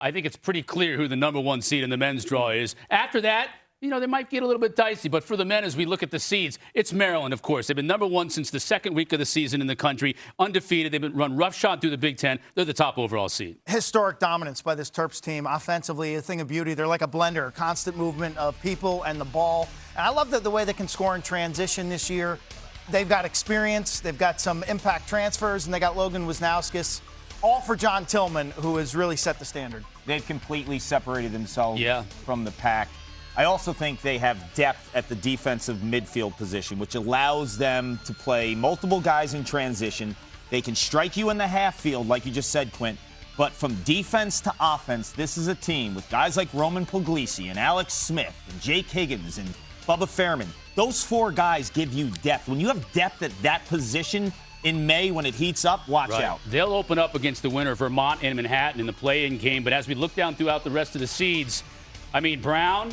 I think it's pretty clear who the number 1 seed in the men's draw is. After that, they might get a little bit dicey. But for the men, as we look at the seeds, it's Maryland, of course. They've been number 1 since the second week of the season in the country, undefeated. They've been run roughshod through the Big Ten. They're the top overall seed. Historic dominance by this Terps team. Offensively, a thing of beauty. They're like a blender, constant movement of people and the ball. And I love the way they can score in transition this year. They've got experience. They've got some impact transfers, and they got Logan Wisnauskas. All for John Tillman, who has really set the standard. They've completely separated themselves from the pack. I also think they have depth at the defensive midfield position, which allows them to play multiple guys in transition. They can strike you in the half field, like you just said, Quint. But from defense to offense, this is a team with guys like Roman Puglisi and Alex Smith and Jake Higgins and Bubba Fairman. Those 4 guys give you depth. When you have depth at that position in May when it heats up, watch out. They'll open up against the winner of Vermont and Manhattan in the play-in game. But as we look down throughout the rest of the seeds, Brown,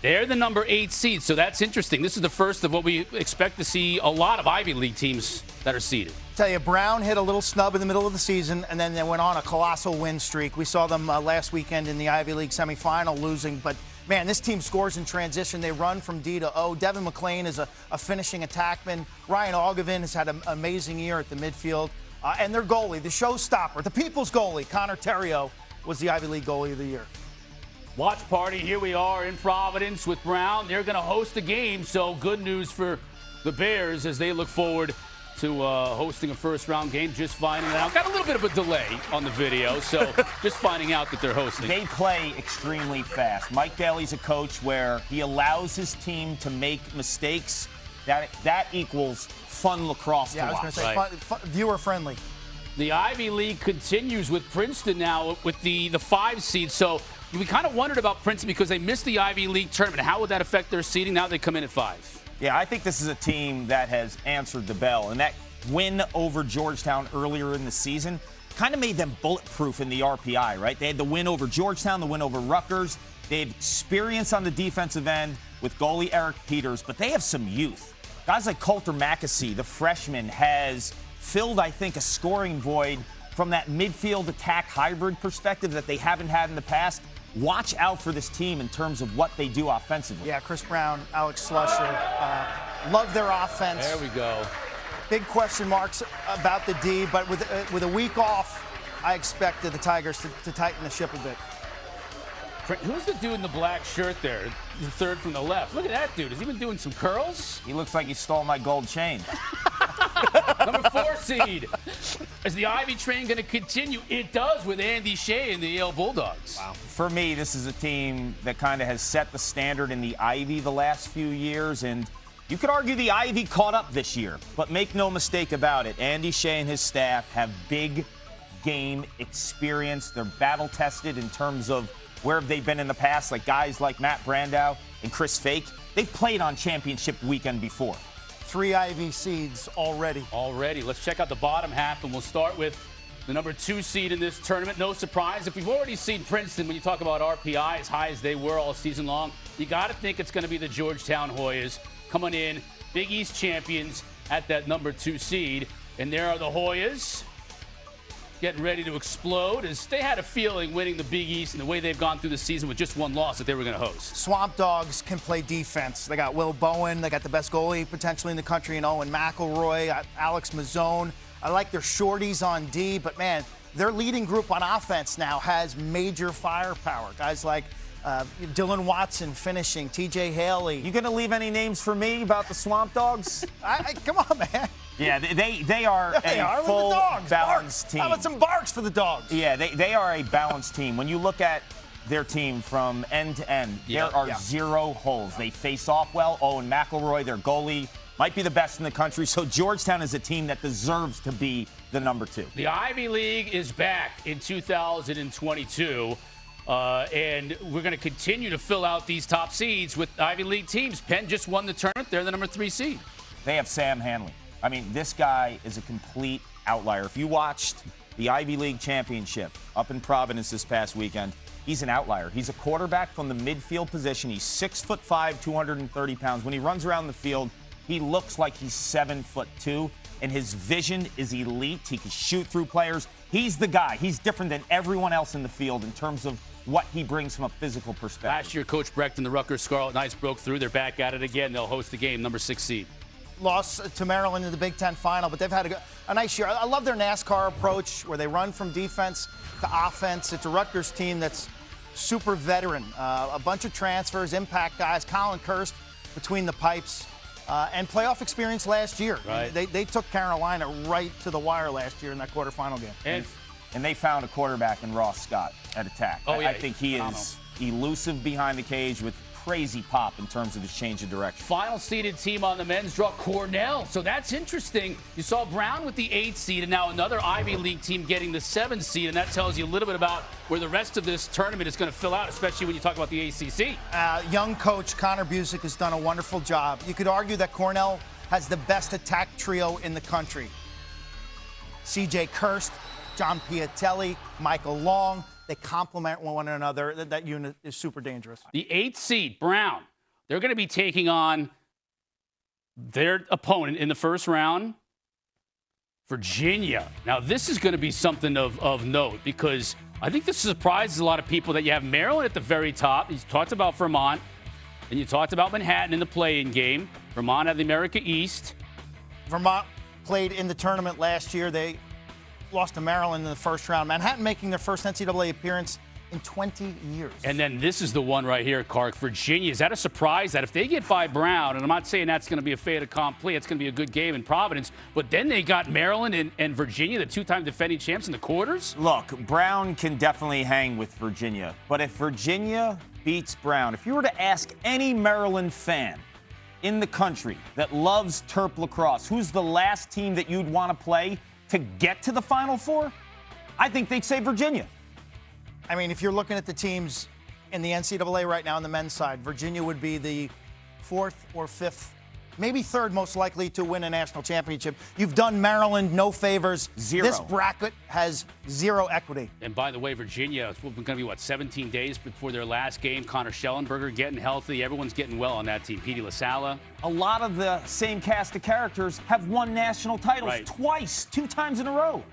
they're the number 8 seed, so that's interesting. This is the first of what we expect to see a lot of Ivy League teams that are seeded. Tell you, Brown hit a little snub in the middle of the season, and then they went on a colossal win streak. We saw them last weekend in the Ivy League semifinal losing, but man, this team scores in transition. They run from D to O. Devin McClain is a finishing attackman. Ryan Augavin has had an amazing year at the midfield. And their goalie, the showstopper, the people's goalie, Connor Terrio, was the Ivy League goalie of the year. Watch party, here we are in Providence with Brown. They're going to host a game, so good news for the Bears as they look forward to hosting a first-round game. Just finding out. Got a little bit of a delay on the video, so just finding out that they're hosting. They play extremely fast. Mike Daly's a coach where he allows his team to make mistakes. That equals fun lacrosse to watch. I was going to say, viewer-friendly. The Ivy League continues with Princeton now with the 5 seed, so we kind of wondered about Princeton because they missed the Ivy League tournament. How would that affect their seeding? Now they come in at 5. Yeah, I think this is a team that has answered the bell. And that win over Georgetown earlier in the season kind of made them bulletproof in the RPI, right? They had the win over Georgetown, the win over Rutgers. They have experience on the defensive end with goalie Eric Peters, but they have some youth. Guys like Coulter Mackesy, the freshman, has filled, I think, a scoring void from that midfield attack hybrid perspective that they haven't had in the past. Watch out for this team in terms of what they do offensively. Yeah, Chris Brown, Alex Slusher, love their offense. There we go. Big question marks about the D, but with a week off, I expected the Tigers to tighten the ship a bit. Who's the dude in the black shirt there? The third from the left. Look at that dude. Has he been doing some curls? He looks like he stole my gold chain. Number 4 seed. Is the Ivy train going to continue? It does with Andy Shea and the Yale Bulldogs. Wow. For me, this is a team that kind of has set the standard in the Ivy the last few years, and you could argue the Ivy caught up this year. But make no mistake about it, Andy Shea and his staff have big game experience. They're battle-tested in terms of where have they been in the past, like guys like Matt Brandow and Chris Fake. They've played on championship weekend before. 3 Ivy seeds already. Let's check out the bottom half, and we'll start with the number 2 seed in this tournament. No surprise. If we've already seen Princeton, when you talk about RPI as high as they were all season long, you got to think it's going to be the Georgetown Hoyas coming in, Big East champions at that number 2 seed. And there are the Hoyas getting ready to explode as they had a feeling winning the Big East and the way they've gone through the season with just 1 loss that they were going to host. Swamp Dogs can play defense. They got Will Bowen. They got the best goalie potentially in the country in Owen McElroy, Alex Mazzone. I like their shorties on D, but man, their leading group on offense now has major firepower. Guys like Dylan Watson finishing, TJ Haley. You going to leave any names for me about the Swamp Dogs? Come on, man. Yeah, they are a full balanced team. How about some barks for the Dogs? Yeah, they are a balanced team. When you look at their team from end to end, there are 0 holes. They face off well. Owen McElroy, their goalie, might be the best in the country. So Georgetown is a team that deserves to be the number 2. The Ivy League is back in 2022. And we're going to continue to fill out these top seeds with Ivy League teams. Penn just won the tournament. They're the number 3 seed. They have Sam Hanley. I mean, this guy is a complete outlier. If you watched the Ivy League championship up in Providence this past weekend, he's an outlier. He's a quarterback from the midfield position. He's 6'5", 230 pounds. When he runs around the field, he looks like he's 7'2", and his vision is elite. He can shoot through players. He's the guy. He's different than everyone else in the field in terms of what he brings from a physical perspective. Last year, Coach Brecht and the Rutgers Scarlet Knights broke through. They're back at it again. They'll host the game, number 6 seed. Lost to Maryland in the Big Ten final, but they've had a nice year. I love their NASCAR approach where they run from defense to offense. It's a Rutgers team that's super veteran. A bunch of transfers, impact guys, Colin Kirst between the pipes, and playoff experience last year. Right. They took Carolina right to the wire last year in that quarterfinal game. And they found a quarterback in Ross Scott at attack. Oh, yeah, I think he is elusive behind the cage with crazy pop in terms of his change of direction. Final seeded team on the men's draw, Cornell. So that's interesting. You saw Brown with the 8th seed, and now another Ivy League team getting the 7th seed, and that tells you a little bit about where the rest of this tournament is going to fill out, especially when you talk about the ACC. Young coach Connor Busick has done a wonderful job. You could argue that Cornell has the best attack trio in the country. C.J. Kirst, John Piatelli, Michael Long. They complement one another. That unit is super dangerous. The 8th seed, Brown, they're going to be taking on their opponent in the first round, Virginia. Now, this is going to be something of note because I think this surprises a lot of people that you have Maryland at the very top. You talked about Vermont, and you talked about Manhattan in the play-in game. Vermont had the America East. Vermont played in the tournament last year. They lost to Maryland in the first round. Manhattan making their first NCAA appearance in 20 years. And then this is the one right here, Clark. Virginia. Is that a surprise that if they get by Brown, and I'm not saying that's going to be a fait accompli, it's going to be a good game in Providence, but then they got Maryland and Virginia, the two-time defending champs, in the quarters? Look, Brown can definitely hang with Virginia, but if Virginia beats Brown, if you were to ask any Maryland fan in the country that loves Terp lacrosse, who's the last team that you'd want to play to get to the Final Four, I think they'd say Virginia. I mean, if you're looking at the teams in the NCAA right now on the men's side, Virginia would be the 4th or 5th, maybe 3rd most likely to win a national championship. You've done Maryland no favors. Zero. This bracket has zero equity. And by the way, Virginia, it's going to be, 17 days before their last game. Connor Schellenberger getting healthy. Everyone's getting well on that team. Petey LaSala. A lot of the same cast of characters have won national titles twice, 2 times in a row.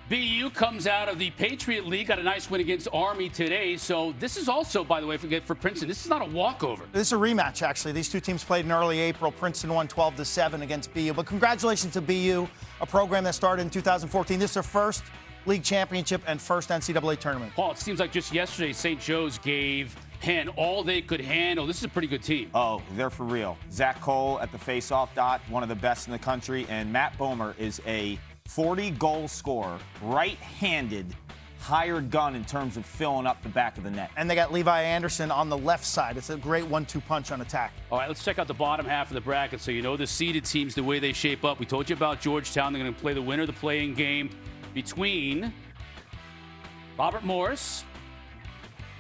BU comes out of the Patriot League, got a nice win against Army today. So this is also, by the way, for Princeton, this is not a walkover. This is a rematch, actually. These two teams played in early April. Princeton won 12-7 against BU. But congratulations to BU, a program that started in 2014. This is their first league championship and first NCAA tournament. Paul, it seems like just yesterday, St. Joe's gave Penn all they could handle. This is a pretty good team. Oh, they're for real. Zach Cole at the face-off dot, one of the best in the country, and Matt Bomer is a 40-goal scorer, right-handed, hired gun in terms of filling up the back of the net. And they got Levi Anderson on the left side. It's a great 1-2 punch on attack. All right, let's check out the bottom half of the bracket so you know the seeded teams, the way they shape up. We told you about Georgetown. They're going to play the winner of the playing game between Robert Morris,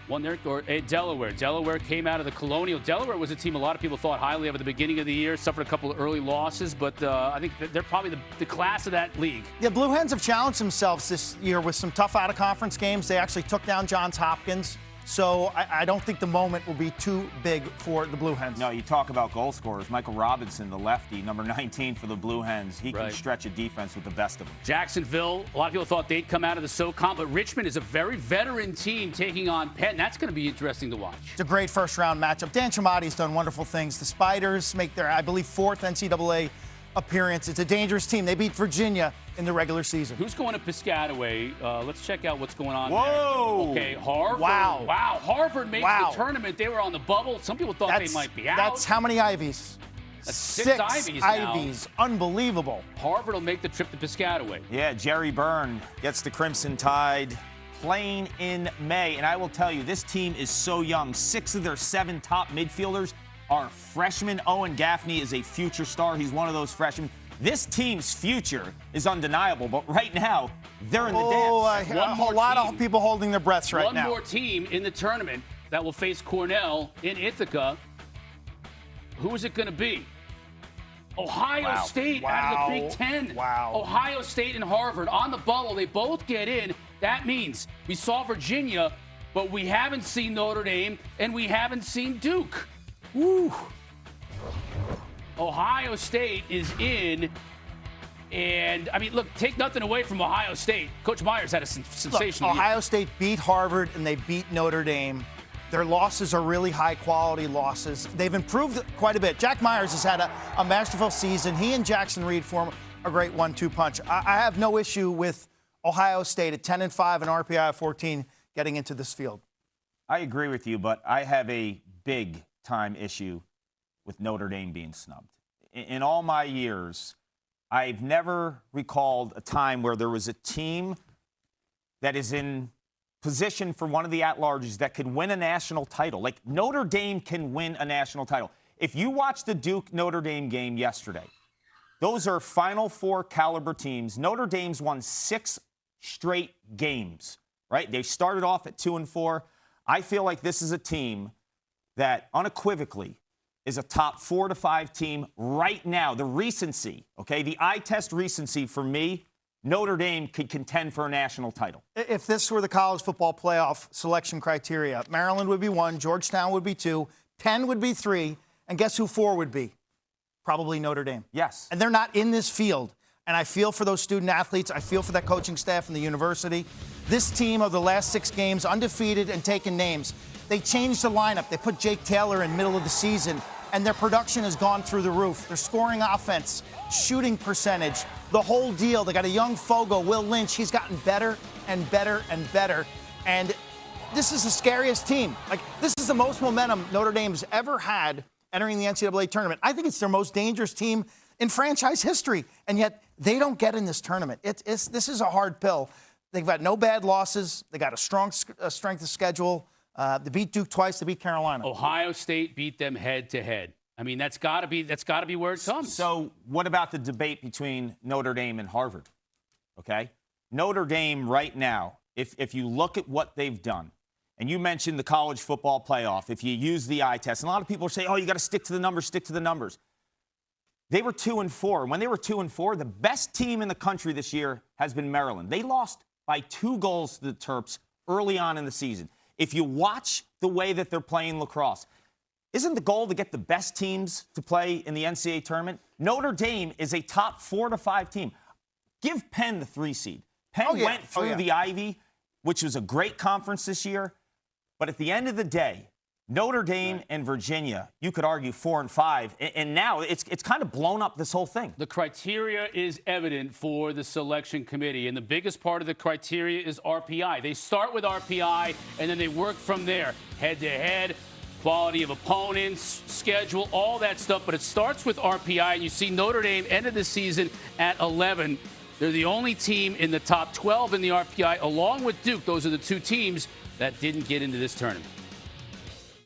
won there, or Delaware. Delaware came out of the Colonial. Delaware was a team a lot of people thought highly of at the beginning of the year, suffered a couple of early losses, but I think they're probably the class of that league. Yeah, Blue Hens have challenged themselves this year with some tough out-of-conference games. They actually took down Johns Hopkins. So I don't think the moment will be too big for the Blue Hens. No, you talk about goal scorers. Michael Robinson, the lefty, number 19 for the Blue Hens. He can stretch a defense with the best of them. Jacksonville, a lot of people thought they'd come out of the SoCon, but Richmond is a very veteran team taking on Penn. That's going to be interesting to watch. It's a great first-round matchup. Dan Chamotti's done wonderful things. The Spiders make their, I believe, 4th NCAA appearance. It's a dangerous team. They beat Virginia in the regular season. Who's going to Piscataway? Let's check out what's going on Whoa. there. Okay, Harvard. Wow. Harvard makes the tournament. They were on the bubble. Some people thought they might be out. That's how many Ivies? That's 6 Ivies now. Unbelievable. Harvard will make the trip to Piscataway. Yeah, Jerry Byrne gets the Crimson Tide playing in May. And I will tell you, this team is so young. 6 of their 7 top midfielders are freshmen. Owen Gaffney is a future star. He's one of those freshmen. This team's future is undeniable, but right now, they're in the dance. A lot of people holding their breaths right now. One more team in the tournament that will face Cornell in Ithaca. Who is it going to be? Ohio State out of the Big Ten. Ohio State and Harvard on the bubble. They both get in. That means we saw Virginia, but we haven't seen Notre Dame, and we haven't seen Duke. Woo. Ohio State is in And, I mean, look, take nothing away from Ohio State. Coach Myers had a sensational year. Ohio State beat Harvard and they beat Notre Dame. Their losses are really high-quality losses. They've improved quite a bit. Jack Myers has had a masterful season. He and Jackson Reed form a great 1-2 punch. I have no issue with Ohio State at 10-5 and RPI of 14 getting into this field. I agree with you, but I have a big-time issue with Notre Dame being snubbed. In all my years, I've never recalled a time where there was a team that is in position for one of the at-larges that could win a national title. Like, Notre Dame can win a national title. If you watch the Duke-Notre Dame game yesterday, those are Final Four caliber teams. Notre Dame's won 6 straight games, right? They started off at 2-4. I feel like this is a team that unequivocally is a top 4 to 5 team right now. The recency, okay, the eye test recency for me, Notre Dame could contend for a national title. If this were the college football playoff selection criteria, Maryland would be 1, Georgetown would be 2, Penn would be 3, and guess who 4 would be? Probably Notre Dame. Yes. And they're not in this field. And I feel for those student athletes. I feel for that coaching staff in the university. This team of the last 6 games, undefeated and taking names. They changed the lineup. They put Jake Taylor in middle of the season, and their production has gone through the roof. They're scoring offense, shooting percentage, the whole deal. They got a young Fogo, Will Lynch. He's gotten better and better and better. And this is the scariest team. Like, this is the most momentum Notre Dame's ever had entering the NCAA tournament. I think it's their most dangerous team in franchise history, and yet they don't get in this tournament. This is a hard pill. They've got no bad losses. They got a strong strength of schedule. They beat Duke twice. They beat Carolina. Ohio State beat them head-to-head. I mean, that's got to be where it comes. So what about the debate between Notre Dame and Harvard? Okay? Notre Dame right now, if you look at what they've done, and you mentioned the college football playoff, if you use the eye test, and a lot of people say, oh, you got to stick to the numbers, stick to the numbers. They were 2-4. And when they were 2-4, the best team in the country this year has been Maryland. They lost by 2 goals to the Terps early on in the season. If you watch the way that they're playing lacrosse, isn't the goal to get the best teams to play in the NCAA tournament? Notre Dame is a top 4 to 5 team. Give Penn the 3 seed. Penn went through the Ivy, which was a great conference this year. But at the end of the day, Notre Dame and Virginia, you could argue 4 and 5, and now it's kind of blown up this whole thing. The criteria is evident for the selection committee, and the biggest part of the criteria is RPI. They start with RPI, and then they work from there, head-to-head, quality of opponents, schedule, all that stuff. But it starts with RPI, and you see Notre Dame ended the season at 11. They're the only team in the top 12 in the RPI, along with Duke. Those are the 2 teams that didn't get into this tournament.